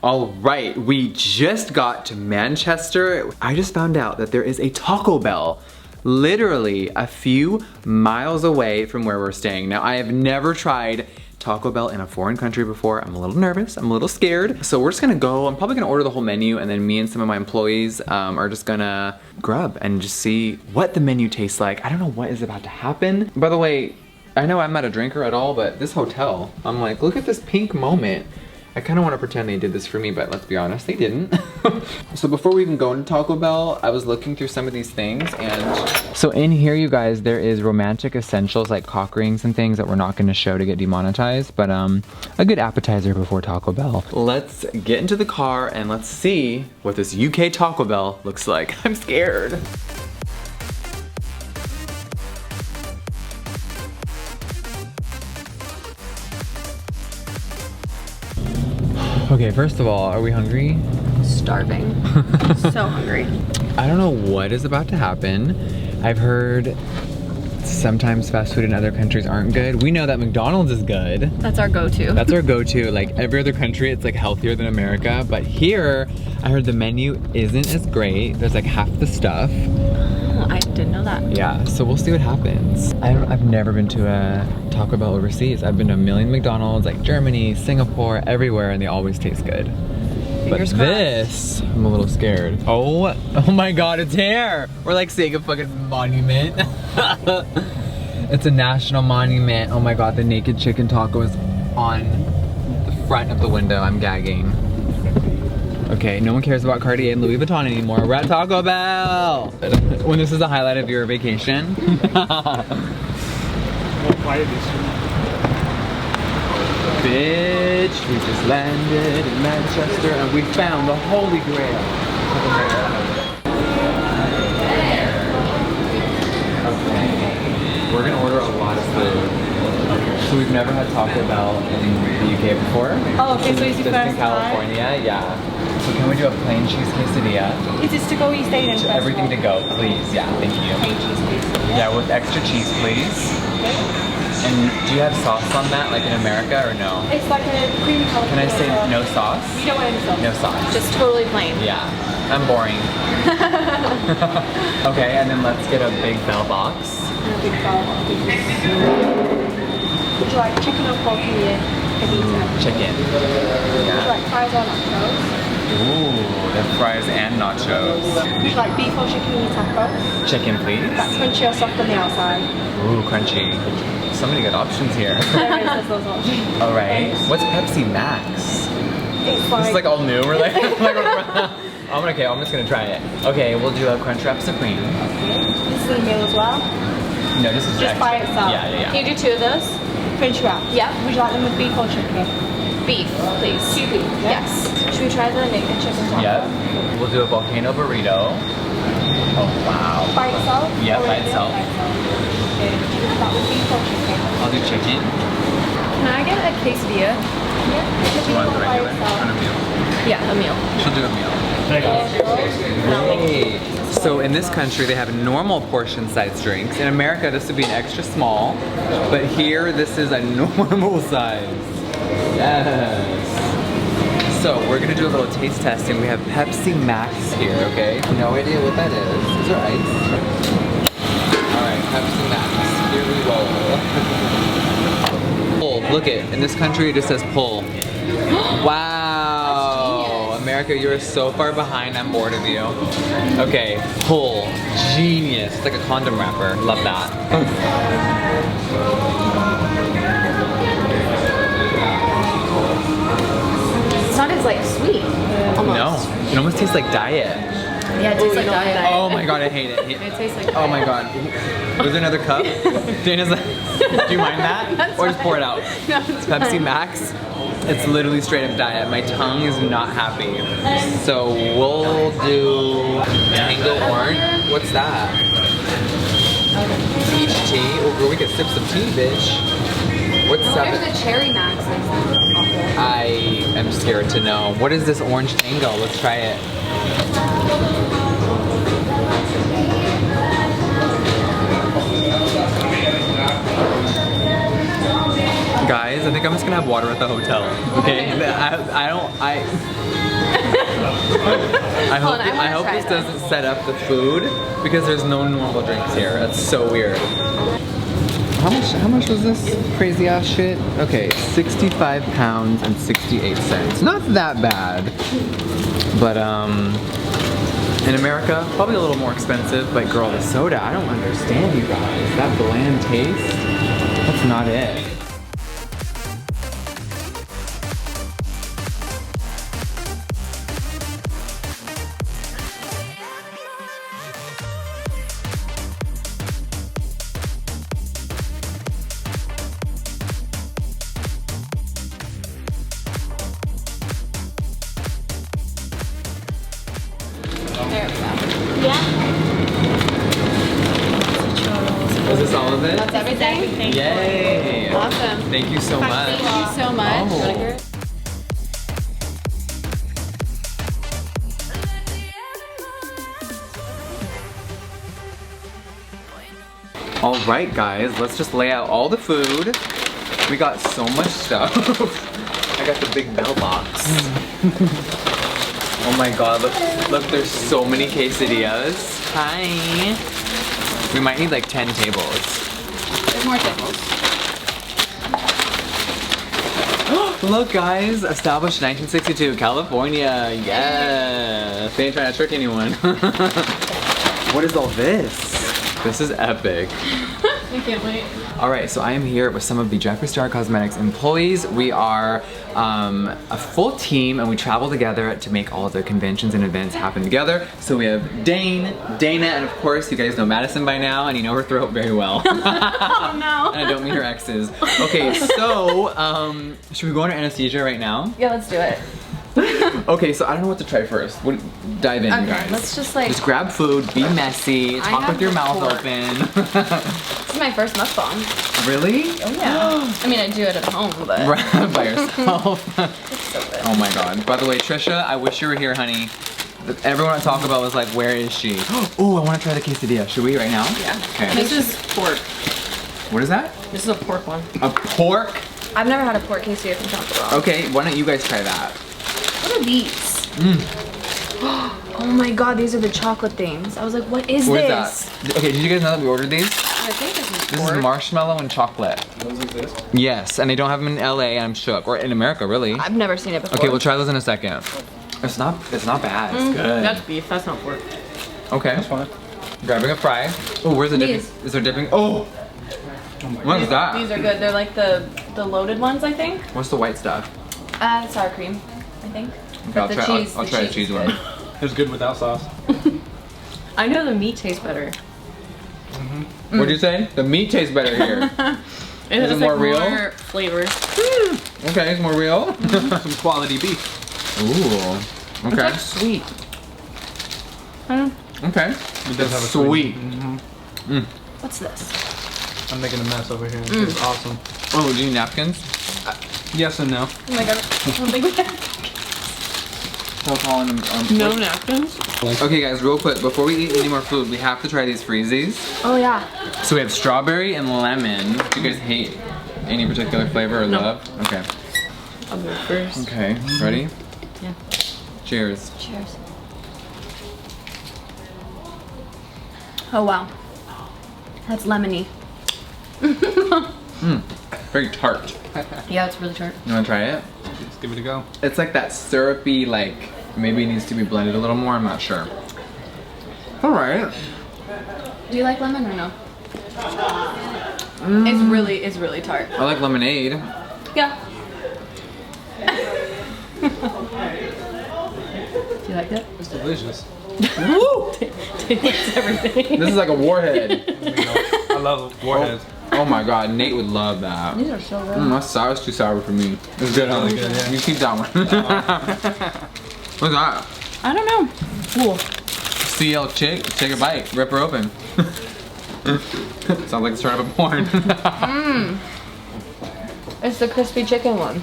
All right, we just got to Manchester. I just found out that there is a Taco Bell literally a few miles away from where we're staying. Now, I have never tried Taco Bell in a foreign country before. I'm a little nervous, I'm a little scared. So we're just gonna go, I'm probably gonna order the whole menu, and then me and some of my employees are just gonna grub and just see what the menu tastes like. I don't know what is about to happen. By the way, I know I'm not a drinker at all, but this hotel, I'm like, look at this pink moment. I kind of want to pretend they did this for me, but let's be honest, they didn't. So before we even go into Taco Bell, I was looking through some of these things, and so in here, you guys, there is romantic essentials like cock rings and things that we're not going to show to get demonetized, but a good appetizer before Taco Bell. Let's get into the car and let's see what this UK Taco Bell looks like. I'm scared. Okay, first of all, are we hungry? Starving. So hungry. I don't know what is about to happen. I've heard sometimes fast food in other countries aren't good. We know that McDonald's is good. That's our go-to. That's our go-to. Like every other country, it's like healthier than America. But here, I heard the menu isn't as great. There's like half the stuff. Oh, I didn't know that. Yeah, so we'll see what happens. I've never been to a Taco Bell overseas. I've been to a million McDonald's, like Germany, Singapore, everywhere, and they always taste good. But this, I'm a little scared. Oh my God, it's here. We're like seeing a fucking monument. It's a national monument. Oh my God, the naked chicken taco is on the front of the window. I'm gagging. Okay, no one cares about Cartier and Louis Vuitton anymore. We're at Taco Bell. When this is the highlight of your vacation. Bitch, we just landed in Manchester and we found the Holy Grail. Okay, we're gonna order a lot of food. So we've never had Taco Bell in the UK before. Oh, okay, so it's your first in California, yeah. So can we do a plain cheese quesadilla? Is this to go East Asian? Everything to go, please. Yeah, thank you. Plain cheese quesadilla. Yeah, with extra cheese, please. And do you have sauce on that, like in America, or no? It's like a creamy color. Can I say no sauce? You don't want any sauce? No sauce. Just totally plain. Yeah, I'm boring. Okay, and then let's get a big bell box. A big bowl. Would you like chicken or pork in your pizza? Chicken. Would you like fries or nachos? Ooh, the fries and nachos. Would you like beef or chicken in your taco? Chicken, please. That's crunchy or soft on the outside. Ooh, crunchy. So many good options here. There's those options. All right. What's Pepsi Max? It's This is like all new. We're like, okay, I'm just gonna try it. Okay, we'll do a Crunchwrap Supreme. This is a meal as well. No, this is Just by itself. Yeah. Can you do two of those? Crunchwrap. Yeah. Would you like them with beef or chicken? Beef, please. Two beef. Yes. Should we try the naked chicken taco? Yep. We'll do a volcano burrito. Oh, wow. By itself? Yeah, Or by a meal itself. Okay. That would beef or chicken? I'll do chicken. Can I get a quesadilla? Yeah. Do you want the By regular? itself. On a meal? Yeah, a meal. She'll do a meal. Great. So in this country, they have normal portion size drinks. In America, this would be an extra small, but here, this is a normal size. Yes. So we're gonna do a little taste testing. We have Pepsi Max here, okay? No idea what that is. Is there ice? All right, Pepsi Max. Here we roll. Pull. Look it. In this country, it just says pull. Wow. America, you're so far behind. I'm bored of you. Okay, pull. Genius. It's like a condom wrapper. Love that. It's not as like sweet. Almost. No, it almost tastes like diet. Yeah, it tastes like diet. Oh my God, I hate it. It tastes like Oh my God. Was there another cup? Dana's like, do you mind that? That's Or just pour it fine. out? No, it's Pepsi fine. Max. It's literally straight up diet. My tongue is not happy. So we'll do mango orange. What's that? Peach tea. Oh, girl, we could sip some tea, bitch. What's There's that? the cherry max. I am scared to know. What is this orange tango? Let's try it. Guys, I think I'm just gonna have water at the hotel. Okay, I hope this doesn't set up the food because there's no normal drinks here. That's so weird. How much was this crazy ass shit? Okay, 65 pounds and 68 cents. Not that bad. But in America, probably a little more expensive. But girl, the soda, I don't understand you guys. That bland taste, that's not it. Was this all of it? That's everything? Yay! Awesome. Thank you so much. Thank you so much. All right, guys, let's just lay out all the food. We got so much stuff. I got the big mailbox. Oh my God, look, there's so many quesadillas. Hi. We might need like 10 tables. There's more tables. Look, guys, established 1962, California. Yes. They ain't trying to trick anyone. What is all this? This is epic. I can't wait. All right, so I am here with some of the Jeffree Star Cosmetics employees. We are a full team and we travel together to make all the conventions and events happen together. So we have Dane, Dana, and of course you guys know Madison by now and you know her throat very well. Oh no. And I don't mean her exes. Okay, so should we go into anesthesia right now? Yeah, let's do it. Okay, so I don't know what to try first. Dive in, Okay, guys. let's just like... Just grab food, be messy, talk have with your the mouth fork. open. This is my first mukbang. Really? Oh yeah. I mean, I do it at home, but... By yourself. It's so good. Oh my God. By the way, Trisha, I wish you were here, honey. Everyone at Taco Bell was like, where is she? Oh, I want to try the quesadilla. Should we right now? Yeah. Okay. This is pork. What is that? This is a pork one. A pork? I've never had a pork quesadilla from Taco Bell. Okay, why don't you guys try that? What are these? Oh my God, these are the chocolate things. I was like, what is What is this? that? Okay, did you guys know that we ordered these? I think this is This pork. is marshmallow and chocolate. Those exist? Yes, and they don't have them in LA, and I'm shook. Or in America, really. I've never seen it before. Okay, we'll try those in a second. It's not bad. It's good. That's beef, that's not pork. Okay. That's fine. Grabbing a fry. Oh, where's the dipping? These. Is there dipping? Oh! What is that? These are good. They're like the loaded ones, I think. What's the white stuff? Sour cream, I think. Okay, I'll But try, the cheese, I'll try the cheese is one. good. It's good without sauce. I know the meat tastes better. What'd you say? The meat tastes better here. It Is it has more like real? more flavors. Okay, it's more real. Some quality beef. Ooh. It's Okay. like sweet. Okay. It does have a Sweet. What's this? I'm making a mess over here. It's awesome. Oh, do you need napkins? Yes and no. Oh my God. So calling them. No napkins? Okay, guys, real quick, before we eat any more food, we have to try these freezies. Oh yeah. So we have strawberry and lemon. Do you guys hate any particular flavor or No. love? Okay. I'll go first. Okay, ready? Yeah. Cheers. Cheers. Oh wow. That's lemony. Very tart. Yeah, it's really tart. You wanna try it? Let's give it a go. It's like that syrupy, like, maybe it needs to be blended a little more, I'm not sure. All right. Do you like lemon or no? It's really tart. I like lemonade. Yeah. Do you like it? It's delicious. Woo! Tastes everything. This is like a warhead. I love warheads. Oh my God, Nate would love that. These are so good. That's sour, it's too sour for me. It's good, huh? really good, yeah. You keep that one. What's that? I don't know. Cool. CL chick, take a bite, rip her open. Sounds like the start of a porn. It's the crispy chicken one.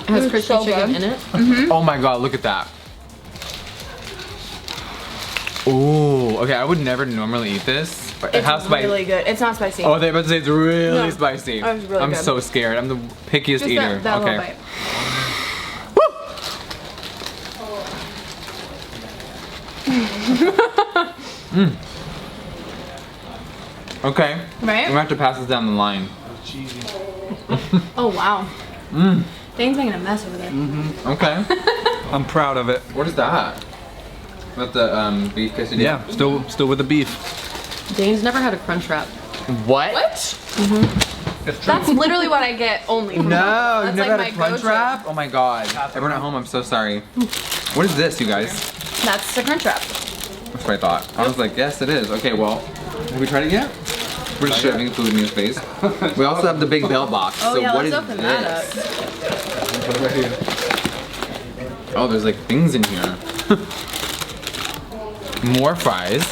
It has crispy so chicken good. in it. Oh my God, look at that. Ooh, okay, I would never normally eat this, It's How spicy? really good. It's not spicy. Oh, they're about to say it's really No. spicy. Oh, it's really I'm good. so scared. I'm the pickiest Just eater. that okay. little bite. Okay. Right? I'm gonna have to pass this down the line. Cheesy. Oh wow. Dane's making a mess over there. Okay. I'm proud of it. What is that? That's the beef quesadilla. Yeah, still with the beef. Dane's never had a crunch wrap. What? It's true. That's literally what I get only from No, Taco. you've That's never like had a my crunch go-to. wrap? Oh my god. Everyone at home, I'm so sorry. What is this, you guys? That's the crunch wrap. That's what I thought. I was like, yes, it is. Okay, well, have we tried it yet? We're just shoving food in his face. We also have the big bell box. Oh so yeah, what let's is open this? that up. Put it right here. Oh, there's like things in here. More fries.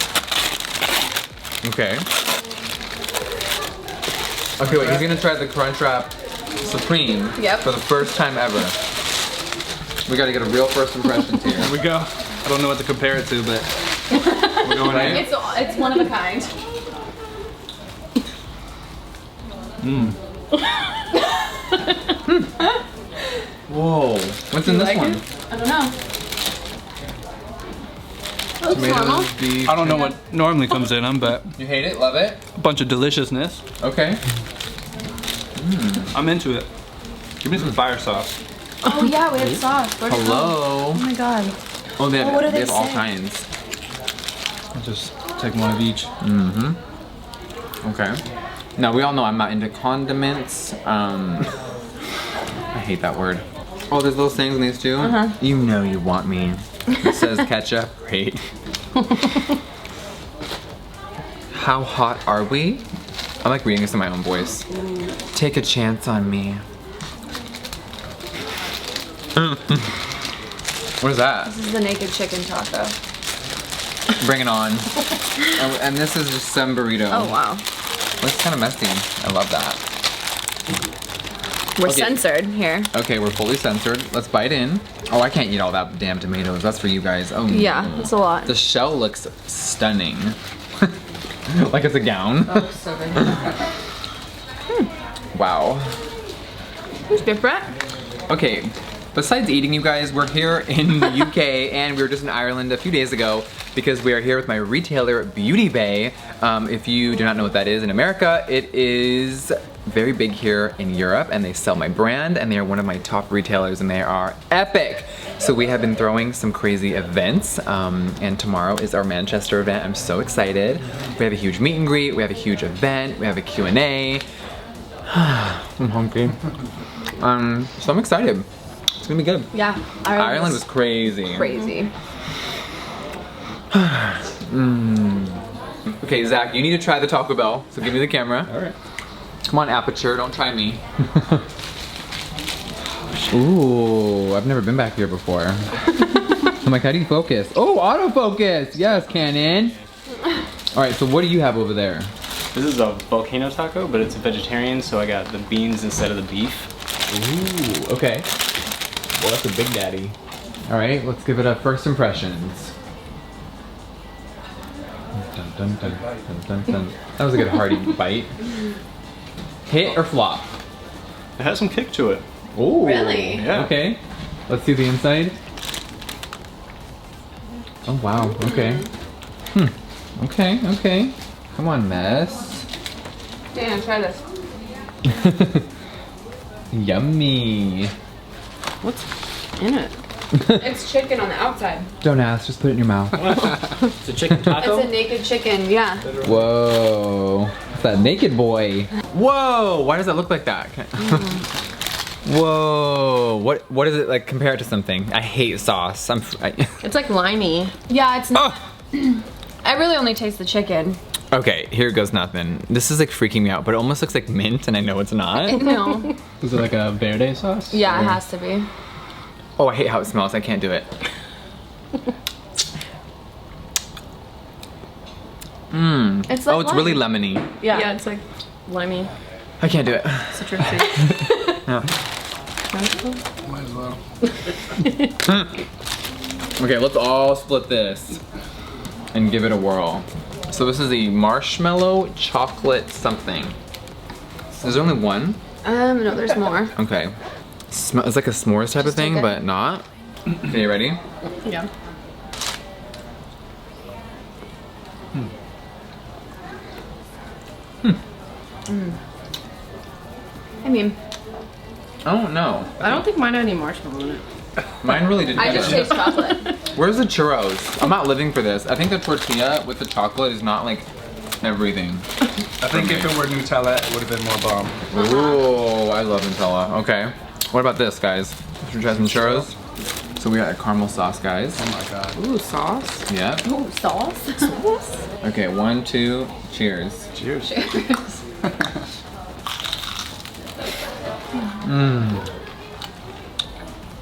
Okay. Okay, wait, he's gonna try the Crunchwrap Supreme Yep. for the first time ever. We gotta get a real first impressions here. Here we go. I don't know what to compare it to, but we're going in. It's one of a kind. Whoa. What's in this like one? it? I don't know. Looks normal. Tomatoes, beef. I don't know what normally comes in them, but You hate it? Love it? a bunch of deliciousness. Okay. I'm into it. Give me some fire sauce. Oh yeah, we have sauce. Where'd it go? Hello. Oh my god. Oh, they have, what do they they have all say? kinds. I'll just take one of each. Okay. Now we all know I'm not into condiments. I hate that word. Oh, there's little sayings in these too? You know you want me. It says ketchup. Great. How hot are we? I like reading this in my own voice. Take a chance on me. What is that? This is the naked chicken taco. Bring it on. Oh, and this is just some burrito. Oh wow. Looks kind of messy. I love that. We're Okay. censored here. Okay, we're fully censored. Let's bite in. Oh, I can't eat all that damn tomatoes. That's for you guys. Oh, Yeah, it's a lot. The shell looks stunning. Like it's a gown. Oh, so good. Wow. It's different. Okay, besides eating, you guys, we're here in the UK and we were just in Ireland a few days ago because we are here with my retailer, Beauty Bay. If you do not know what that is in America, it is very big here in Europe and they sell my brand and they are one of my top retailers and they are epic. So we have been throwing some crazy events and tomorrow is our Manchester event. I'm so excited. We have a huge meet and greet, we have a huge event, we have a Q&A. I'm hungry. So I'm excited. It's gonna be good. Yeah. Ireland was crazy. crazy. Okay, Zach, you need to try the Taco Bell. So give me the camera. All right. Come on, Aperture, don't try me. Ooh, I've never been back here before. I'm like, how do you focus? Oh, autofocus! Yes, Canon. All right, so what do you have over there? This is a volcano taco, but it's a vegetarian, so I got the beans instead of the beef. Ooh, okay. Well, that's a big daddy. All right, let's give it a first impressions. Dun, dun, dun, dun, dun, dun. That was a good hearty bite. Hit or flop? It has some kick to it. Ooh. Really? Yeah. Okay. Let's see the inside. Oh wow. Okay. Okay. Okay. Come on, mess. Dan, try this. Yummy. What's in it? It's chicken on the outside. Don't ask. Just put it in your mouth. It's a chicken taco. It's a naked chicken, yeah. Whoa. It's that naked boy. Whoa. Why does that look like that? Whoa. What does it like compare it to something? I hate sauce. It's like limey. Yeah, it's not. Oh. I really only taste the chicken. Okay, here goes nothing. This is like freaking me out, but it almost looks like mint and I know it's not. No. Is it like a verde sauce? Yeah, it has to be. Oh, I hate how it smells. I can't do it. It's like Oh, it's really lime. lemony. Yeah. it's like limey, I can't do it. citrusy. No. Might as well. Okay, let's all split this and give it a whirl. So this is the marshmallow chocolate something. Is there only one? No, there's more. Okay. It's like a s'mores type of thing, take it. but not. Okay, you ready? Yeah. I mean, Oh no. I don't think mine had any marshmallow in it. Mine really didn't. I just either. taste chocolate. Where's the churros? I'm not living for this. I think the tortilla with the chocolate is not like everything. I think if it were Nutella, it would have been more bomb. Ooh, I love Nutella. Okay. What about this, guys? Should we try some churros? So we got a caramel sauce, guys. Oh my god. Ooh, sauce. Yeah. Ooh, sauce. Okay, 1, 2, cheers. Cheers.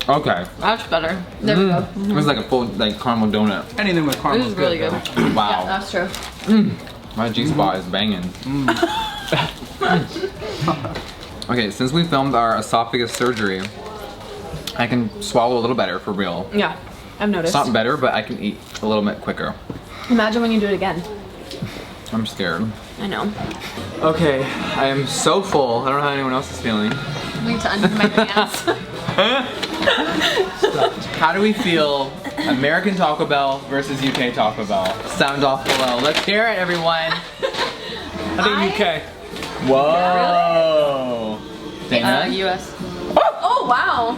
Okay. That's better. There we go. It was like a full like caramel donut. Anything with caramel This is really good. Wow. That's true. My G-spot is banging. Okay, since we filmed our esophagus surgery, I can swallow a little better for real. Yeah, I've noticed. It's not better, but I can eat a little bit quicker. Imagine when you do it again. I'm scared. I know. Okay, I am so full. I don't know how anyone else is feeling. I need to undo my pants. How do we feel American Taco Bell versus UK Taco Bell? Sound off below. Let's hear it, everyone. I think UK. Whoa. Dana? US. Oh, wow.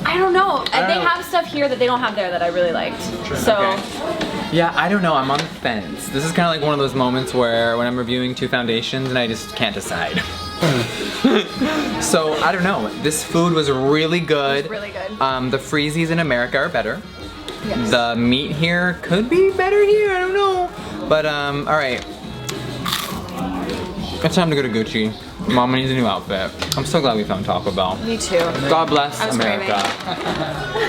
I don't know. They know. have stuff here that they don't have there that I really liked. So, Okay. Yeah, I don't know. I'm on the fence. This is kind of like one of those moments where when I'm reviewing two foundations and I just can't decide. So, I don't know. This food was really good. really good. The freezies in America are better. Yes. The meat here could be better here. I don't know. But, all right. It's time to go to Gucci. Mama needs a new outfit. I'm so glad we found Taco Bell. Me too. God bless I was America. craving.